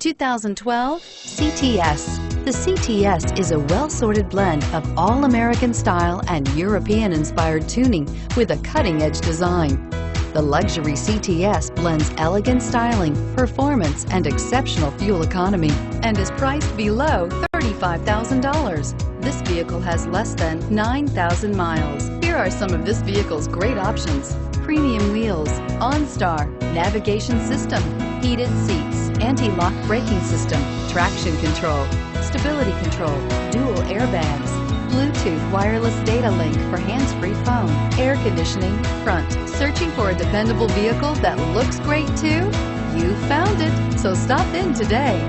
2012 CTS. The CTS is a well-sorted blend of all-American style and European-inspired tuning with a cutting-edge design. The luxury CTS blends elegant styling, performance, and exceptional fuel economy and is priced below $35,000. This vehicle has less than 9,000 miles. Here are some of this vehicle's great options: premium wheels, OnStar, navigation system, heated seats, anti-lock braking system, traction control, stability control, dual airbags, Bluetooth wireless data link for hands-free phone, air conditioning, front. Searching for a dependable vehicle that looks great too? You found it, so stop in today.